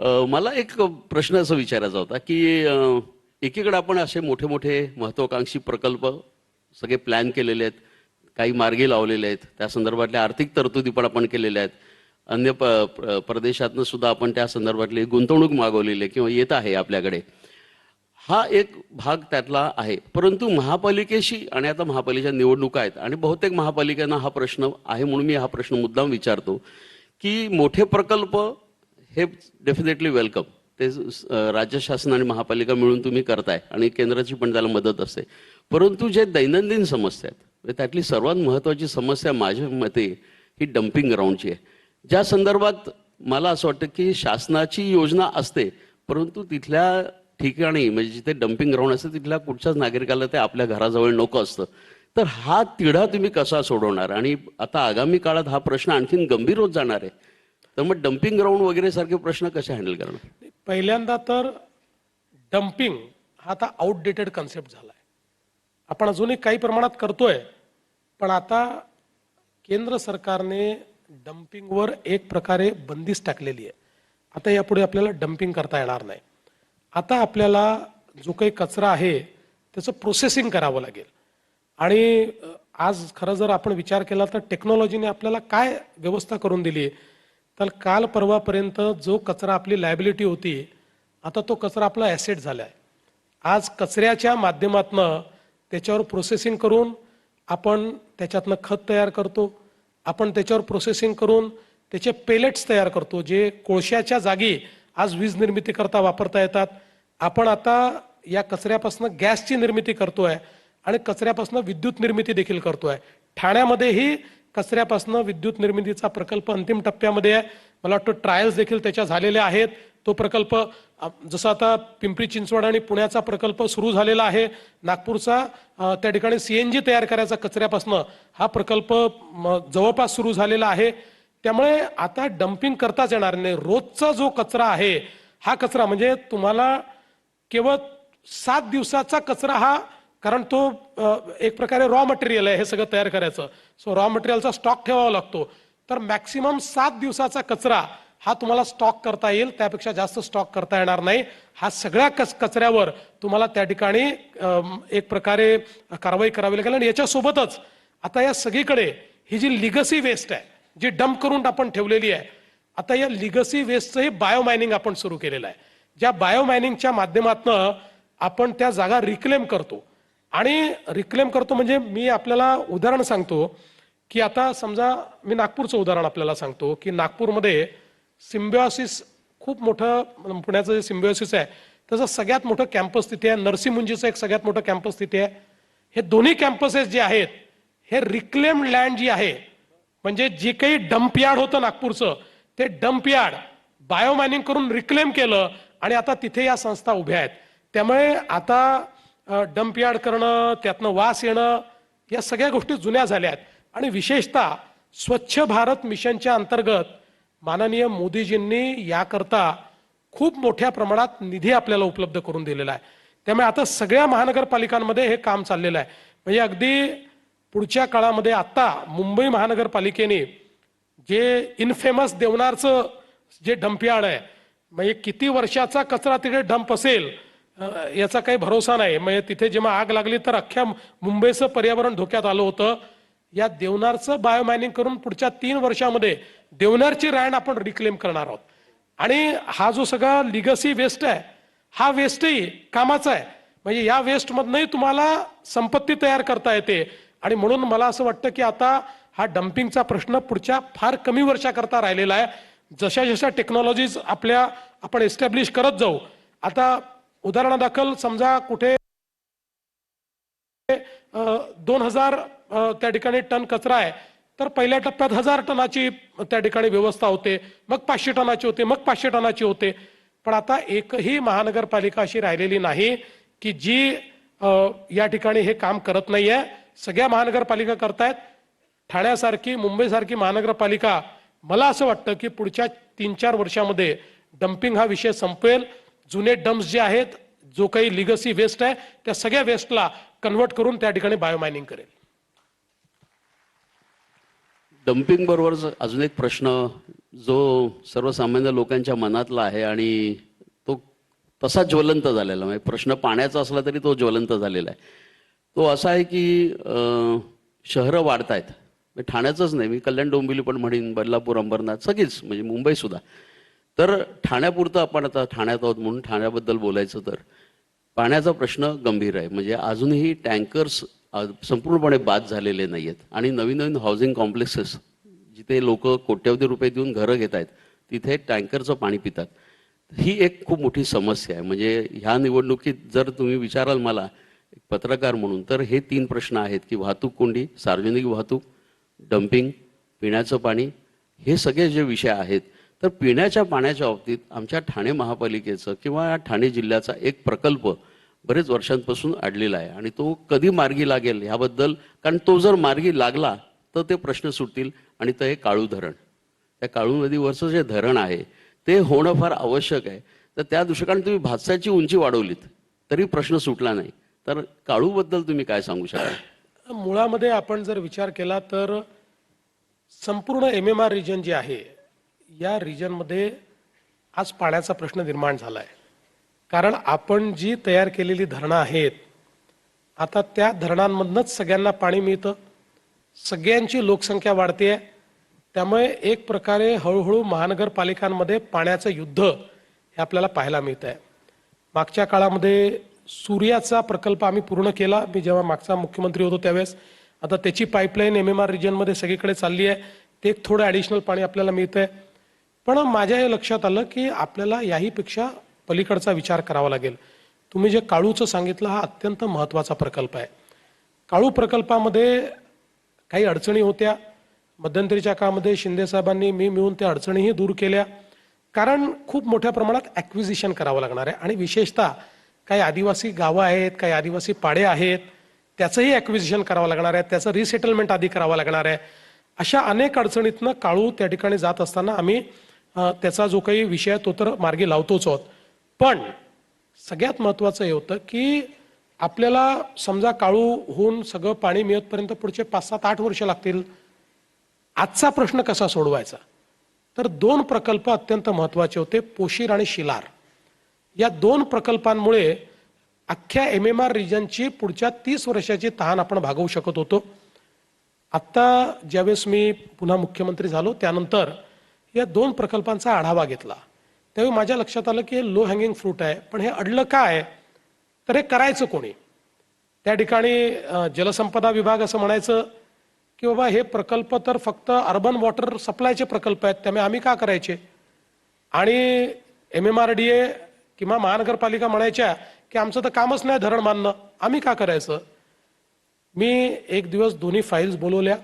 मला एक प्रश्न असा विचारायचा होता की एकीकडे आपण असे मोठे मोठे महत्वाकांक्षी प्रकल्प सगळे प्लॅन केलेले आहेत, काही मार्गी लावलेले आहेत, त्या संदर्भातल्या आर्थिक तरतुदी पण आपण केलेल्या आहेत. अन्य प्रदेशातनं सुद्धा आपण त्या संदर्भातली गुंतवणूक मागवलेली आहे किंवा येत आहे आपल्याकडे. हा एक भाग त्यातला आहे. परंतु महापालिकेशी आणि आता महापालिकेच्या निवडणुका आहेत आणि बहुतेक महापालिकांना हा प्रश्न आहे, म्हणून मी हा प्रश्न मुद्दाम विचारतो की मोठे प्रकल्प हे डेफिनेटली वेलकम, ते राज्य शासन आणि महापालिका मिळून तुम्ही करताय आणि केंद्राची पण त्याला मदत असते. परंतु जे दैनंदिन समस्या आहेत त्यातली सर्वात महत्त्वाची समस्या माझ्या मते ही डम्पिंग ग्राउंडची आहे, ज्या संदर्भात मला असं वाटतं की शासनाची योजना असते परंतु तिथल्या ठिकाणी म्हणजे जिथे डम्पिंग ग्राउंड असते तिथल्या कुठच्याच नागरिकाला ते आपल्या घराजवळ नको असतं. तर हा तिढा तुम्ही कसा सोडवणार? आणि आता आगामी काळात हा प्रश्न आणखीन गंभीर होत जाणार आहे, तर मग डम्पिंग ग्राउंड वगैरे सारखे प्रश्न कसे हँडल करणार? पहिल्यांदा तर डम्पिंग हा आता आउटडेटेड कन्सेप्ट झाला आहे. आपण अजूनही काही प्रमाणात करतोय, पण आता केंद्र सरकारने डम्पिंगवर एक प्रकारे बंदीच टाकलेली आहे. आता यापुढे आपल्याला डम्पिंग करता येणार नाही. आता आपल्याला जो काही कचरा आहे त्याचं प्रोसेसिंग करावं लागेल. आणि आज खरं जर आपण विचार केला तर टेक्नॉलॉजीने आपल्याला काय व्यवस्था करून दिली, तर काल परवापर्यंत जो कचरा आपली लायबिलिटी होती, आता तो कचरा आपला ॲसेट झाला आहे. आज कचऱ्याच्या माध्यमातनं त्याच्यावर प्रोसेसिंग करून आपण त्याच्यातनं खत तयार करतो, आपण त्याच्यावर प्रोसेसिंग करून त्याचे पेलेट्स तयार करतो, जे कोळशाच्या जागी आज वीज निर्मिती करता वापरता येतात. आपण आता या कचऱ्यापासून गॅसची निर्मिती करतोय आणि कचऱ्यापासून विद्युत निर्मिती देखील करतोय. ठाण्यामध्येही कचऱ्यापासून विद्युत निर्मितीचा प्रकल्प अंतिम टप्प्यामध्ये आहे. मला वाटतं ट्रायल्स देखील त्याच्या झालेल्या आहेत. तो प्रकल्प जसं आता पिंपरी चिंचवड आणि पुण्याचा प्रकल्प सुरू झालेला आहे, नागपूरचा त्या ठिकाणी CNG तयार करायचा कचऱ्यापासून हा प्रकल्प जवळपास सुरू झालेला आहे. त्यामुळे आता डम्पिंग करताच येणार नाही. रोजचा जो कचरा आहे हा कचरा म्हणजे तुम्हाला केवळ 7 दिवसाचा कचरा हा, कारण तो एक प्रकारे रॉ मटेरियल आहे हे सगळं तयार करायचं. सो रॉ मटेरियलचा स्टॉक ठेवावा लागतो. तर मॅक्सिमम 7 दिवसाचा कचरा हा तुम्हाला स्टॉक करता येईल, त्यापेक्षा जास्त स्टॉक करता येणार नाही. हा सगळ्या कचऱ्यावर तुम्हाला त्या ठिकाणी एक प्रकारे कारवाई करावी लागेल. आणि याच्यासोबतच आता या सगळीकडे ही जी लिगसी वेस्ट आहे, जी डंप करून आपण ठेवलेली आहे, आता या लिगसी वेस्टचंही बायोमायनिंग आपण सुरू केलेलं आहे. ज्या बायोमायनिंगच्या माध्यमातून आपण त्या जागा रिक्लेम करतो. आणि रिक्लेम करतो म्हणजे मी आपल्याला उदाहरण सांगतो की आता समजा मी नागपूरचं उदाहरण आपल्याला सांगतो की नागपूरमध्ये सिम्बायोसिस खूप मोठं, पुण्याचं जे सिम्बायोसिस आहे त्याचं सगळ्यात मोठं कॅम्पस तिथे आहे. नरसिंहमुंजीचं एक सगळ्यात मोठं कॅम्पस तिथे आहे. हे दोन्ही कॅम्पसेस जे आहेत हे रिक्लेम लँड जी आहे, म्हणजे जे काही डम्प यार्ड होतं नागपूरचं, ते डम्प यार्ड बायोमायनिंग करून रिक्लेम केलं आणि आता तिथे या संस्था उभ्या आहेत. त्यामुळे आता डम्प यार्ड करणं, त्यातनं वास येणं, या सगळ्या गोष्टी जुन्या झाल्या आहेत. आणि विशेषतः स्वच्छ भारत मिशनच्या अंतर्गत माननीय मोदीजींनी याकरता खूप मोठ्या प्रमाणात निधी आपल्याला उपलब्ध करून दिलेला आहे. त्यामुळे आता सगळ्या महानगरपालिकांमध्ये हे काम चाललेलं आहे. म्हणजे अगदी पुढच्या काळामध्ये आता मुंबई महानगरपालिकेने जे इनफेमस देवनारचं जे डम्प यार्ड आहे, म्हणजे किती वर्षाचा कचरा तिथे डंप असेल याचा काही भरोसा नाही. म्हणजे तिथे जेव्हा आग लागली तर अख्ख्या मुंबईचं पर्यावरण धोक्यात आलं होतं. या देवनारचं बायोमायनिंग करून पुढच्या 3 वर्षामध्ये देवनारची रँड आपण रिक्लेम करणार आहोत. आणि हा जो सगळा लिगसी वेस्ट आहे हा वेस्टही कामाचा आहे. म्हणजे या वेस्टमधनंही तुम्हाला संपत्ती तयार करता येते. आणि म्हणून मला असं वाटतं की आता हा डम्पिंगचा प्रश्न पुढच्या फार कमी वर्षाकरता राहिलेला आहे. जशा जशा टेक्नॉलॉजीज आपण एस्टॅब्लिश करत जाऊ. आता उदाहरणादाखल समजा कुठे 2000 त्या ठिकाणी टन कचरा आहे, तर पहिल्या टप्प्यात 1000 टनाची त्या ठिकाणी व्यवस्था होते, मग 500 टनाची होते, मग 500 टनाची होते. पण आता एकही महानगरपालिका अशी राहिलेली नाही की जी या ठिकाणी हे काम करत नाहीये. सगळ्या महानगरपालिका करतायत. ठाण्यासारखी, मुंबईसारखी महानगरपालिका, मला असं वाटतं की पुढच्या 3-4 वर्षामध्ये डम्पिंग हा विषय संपेल. जुने डम्प्स जे आहेत, जो काही लिगसी वेस्ट आहे, त्या सगळ्या वेस्टला कन्व्हर्ट करून त्या ठिकाणी बायोमायनिंग करेल. डम्पिंग बरोबरच अजून एक प्रश्न जो सर्वसामान्य लोकांच्या मनातला आहे आणि तो तसा ज्वलंत झालेला, म्हणजे प्रश्न पाण्याचा असला तरी तो ज्वलंत झालेला आहे. तो असा आहे की शहरं वाढत आहेत. म्हणजे ठाण्याचंच नाही, मी कल्याण डोंबिवली पण म्हणेन, बदलापूर, अंबरनाथ, सगळीच म्हणजे मुंबईसुद्धा. तर ठाण्यापुरतं आपण आता ठाण्यात आहोत म्हणून ठाण्याबद्दल बोलायचं तर पाण्याचा प्रश्न गंभीर आहे. म्हणजे अजूनही टँकर्स संपूर्णपणे बाद झालेले नाही आहेत आणि नवीन नवीन हाऊसिंग कॉम्प्लेक्सेस जिथे लोक कोट्यवधी रुपये देऊन घरं घेत आहेत तिथे टँकरचं पाणी पितात. ही एक खूप मोठी समस्या आहे. म्हणजे ह्या निवडणुकीत जर तुम्ही विचाराल मला एक पत्रकार म्हणून, तर हे 3 प्रश्न आहेत की वाहतूक कोंडी, सार्वजनिक वाहतूक, डम्पिंग, पिण्याचं पाणी, हे सगळे जे विषय आहेत. तर पिण्याच्या पाण्याच्या बाबतीत आमच्या ठाणे महापालिकेचं किंवा ठाणे जिल्ह्याचा एक प्रकल्प बरेच वर्षांपासून अडलेला आहे आणि तो कधी मार्गी लागेल ह्याबद्दल, कारण तो जर मार्गी लागला तर ते प्रश्न सुटतील. आणि ते हे काळू धरण, त्या काळू नदीवरचं जे धरण आहे ते होणं फार आवश्यक आहे. तर त्या दृष्टीने तुम्ही भातसाची उंची वाढवलीत तरी प्रश्न सुटला नाही. तर काळूबद्दल तुम्ही काय सांगू शकाल? मुळामध्ये आपण जर विचार केला तर संपूर्ण MMR रिजन जे आहे या रिजनमध्ये आज पाण्याचा प्रश्न निर्माण झाला आहे. कारण आपण जी तयार केलेली धरणं आहेत आता त्या धरणांमधनंच सगळ्यांना पाणी मिळतं, सगळ्यांची लोकसंख्या वाढते. त्यामुळे एक प्रकारे हळूहळू महानगरपालिकांमध्ये पाण्याचं युद्ध हे आपल्याला पाहायला मिळत आहे. मागच्या काळामध्ये सूर्याचा प्रकल्प आम्ही पूर्ण केला, मी जेव्हा मागचा मुख्यमंत्री होतो त्यावेळेस. आता त्याची पाईपलाईन MMR रिजनमध्ये सगळीकडे चालली आहे, ते एक थोडं ॲडिशनल पाणी आपल्याला मिळतं आहे. पण माझ्या हे लक्षात आलं की आपल्याला याहीपेक्षा पलीकडचा विचार करावा लागेल. तुम्ही जे काळूचं सांगितलं हा अत्यंत महत्त्वाचा प्रकल्प आहे. काळू प्रकल्पामध्ये काही अडचणी होत्या, मध्यंतरीच्या काळामध्ये शिंदे साहेबांनी मी मिळून त्या अडचणीही दूर केल्या. कारण खूप मोठ्या प्रमाणात ॲक्विजिशन करावं लागणार आहे आणि विशेषतः काही आदिवासी गावं आहेत, काही आदिवासी पाडे आहेत, त्याचंही ॲक्विजिशन करावं लागणार आहे, त्याचं रिसेटलमेंट आधी करावं लागणार आहे. अशा अनेक अडचणीतनं काळू त्या ठिकाणी जात असताना आम्ही त्याचा जो काही विषय आहे तो तर मार्गी लावतोच आहोत. पण सगळ्यात महत्त्वाचं हे होतं की आपल्याला समजा काळू होऊन सगळं पाणी मिळतपर्यंत पुढचे 5, 7, 8 वर्ष लागतील. आजचा प्रश्न कसा सोडवायचा, तर 2 प्रकल्प अत्यंत महत्त्वाचे होते, पोशीर आणि शिलार. या 2 प्रकल्पांमुळे अख्ख्या MMR रिजनची पुढच्या 30 वर्षाची तहान आपण भागवू शकत होतो. आत्ता ज्यावेळेस मी पुन्हा मुख्यमंत्री झालो त्यानंतर या 2 प्रकल्पांचा आढावा घेतला, त्यावेळी माझ्या लक्षात आलं की हे लो हँगिंग फ्रूट आहे. पण हे अडलं काय, तर हे करायचं कोणी? त्या ठिकाणी जलसंपदा विभाग असं म्हणायचं की बाबा हे प्रकल्प तर फक्त अर्बन वॉटर सप्लायचे प्रकल्प आहेत, त्यामुळे आम्ही का करायचे? आणि MMRDA किंवा महानगरपालिका म्हणायच्या की आमचं तर कामच नाही धरण बांधणं, आम्ही का करायचं? मी एक दिवस दोन्ही फाईल्स बोलवल्या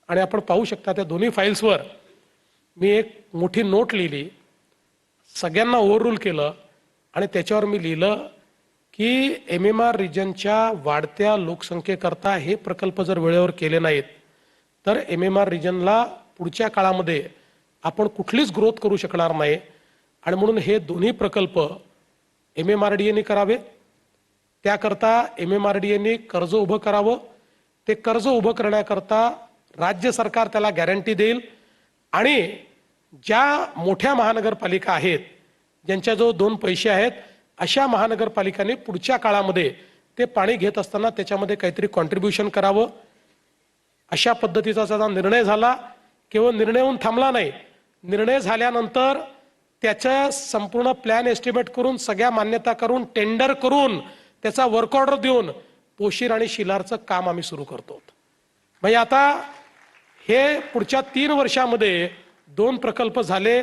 आणि आपण पाहू शकता त्या दोन्ही फाईल्सवर मी एक मोठी नोट लिहिली, सगळ्यांना ओव्हररूल केलं आणि त्याच्यावर मी लिहिलं की MMR रिजनच्या वाढत्या लोकसंख्येकरता हे प्रकल्प जर वेळेवर केले नाहीत तर MMR रिजनला पुढच्या काळामध्ये आपण कुठलीच ग्रोथ करू शकणार नाही. आणि म्हणून हे दोन्ही प्रकल्प MMRDAने करावे. त्याकरता MMRDAने कर्ज उभं करावं. ते कर्ज उभं करण्याकरता राज्य सरकार त्याला गॅरंटी देईल आणि ज्या मोठ्या महानगरपालिका आहेत ज्यांच्याजवळ 2 पैसे आहेत अशा महानगरपालिकांनी पुढच्या काळामध्ये ते पाणी घेत असताना त्याच्यामध्ये काहीतरी कॉन्ट्रीब्युशन करावं. अशा पद्धतीचा त्याचा निर्णय झाला. केवळ निर्णय होऊन थांबला नाही, निर्णय झाल्यानंतर त्याचा संपूर्ण प्लॅन एस्टिमेट करून सगळ्या मान्यता करून टेंडर करून त्याचा वर्क ऑर्डर देऊन पोशीर आणि शिलारचं काम आम्ही सुरू करतो. म्हणजे आता हे पुढच्या 3 वर्षामध्ये 2 प्रकल्प झाले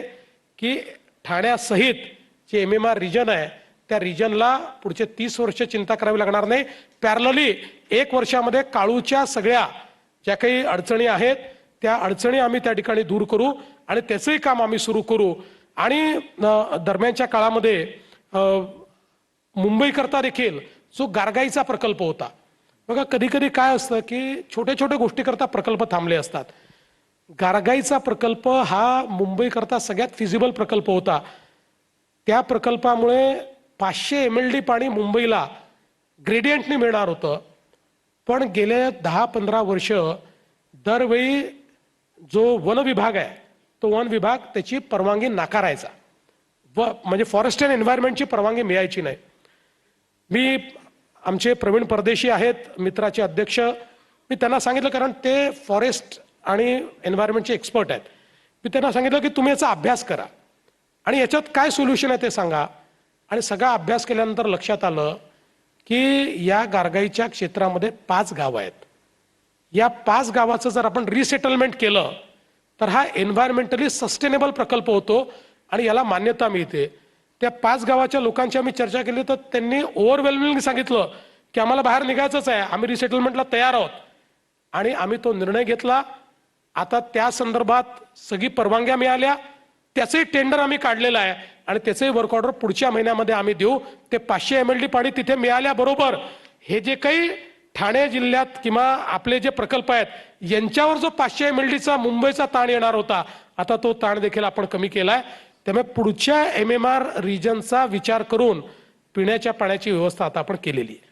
की ठाण्यासहित जे MMR रिजन आहे त्या रिजनला पुढचे 30 वर्ष चिंता करावी लागणार नाही. पॅरलली 1 वर्षामध्ये काळूच्या सगळ्या ज्या काही अडचणी आहेत त्या अडचणी आम्ही त्या ठिकाणी दूर करू आणि त्याचंही काम आम्ही सुरू करू. आणि दरम्यानच्या काळामध्ये मुंबईकरता देखील जो गारगाईचा प्रकल्प होता, बघा कधी कधी काय असतं की छोट्या छोट्या गोष्टीकरता प्रकल्प थांबले असतात. गारगाईचा प्रकल्प हा मुंबईकरता सगळ्यात फिजिबल प्रकल्प होता. त्या प्रकल्पामुळे 500 MLD पाणी मुंबईला ग्रेडियंटने मिळणार होतं. पण गेले 10-15 वर्ष दरवेळी जो वन विभाग आहे तो वन विभाग त्याची परवानगी नाकारायचा व म्हणजे फॉरेस्ट अँड एन्व्हायरमेंटची परवानगी मिळायची नाही. मी आमचे प्रवीण परदेशी आहेत मित्राचे अध्यक्ष, मी त्यांना सांगितलं कारण ते फॉरेस्ट आणि एन्व्हायरमेंटचे एक्सपर्ट आहेत. मी त्यांना सांगितलं की तुम्ही याचा अभ्यास करा आणि याच्यात काय सोल्युशन आहे ते सांगा. आणि सगळा अभ्यास केल्यानंतर लक्षात आलं की या गारगाईच्या क्षेत्रामध्ये 5 गावं आहेत. या 5 गावाचं जर आपण रिसेटलमेंट केलं तर हा एन्व्हायरमेंटली सस्टेनेबल प्रकल्प होतो आणि याला मान्यता मिळते. त्या 5 गावाच्या लोकांची आम्ही चर्चा केली तर त्यांनी ओव्हरवेल्मिंगली सांगितलं की आम्हाला बाहेर निघायचंच आहे, आम्ही रिसेटलमेंटला तयार आहोत. आणि आम्ही तो निर्णय घेतला. आता त्या संदर्भात सगळी परवानग्या मिळाल्या, त्याचंही टेंडर आम्ही काढलेलं आहे आणि त्याचंही वर्क ऑर्डर पुढच्या महिन्यामध्ये आम्ही देऊ. ते 500 MLD पाणी तिथे मिळाल्याबरोबर हे जे काही ठाणे जिल्ह्यात किंवा आपले जे प्रकल्प आहेत यांच्यावर जो 500 MLDचा मुंबईचा ताण येणार होता, आता तो ताण देखील आपण कमी केलाय. त्यामुळे पुढच्या MMR रिजनचा विचार करून पिण्याच्या पाण्याची व्यवस्था आता आपण केलेली आहे.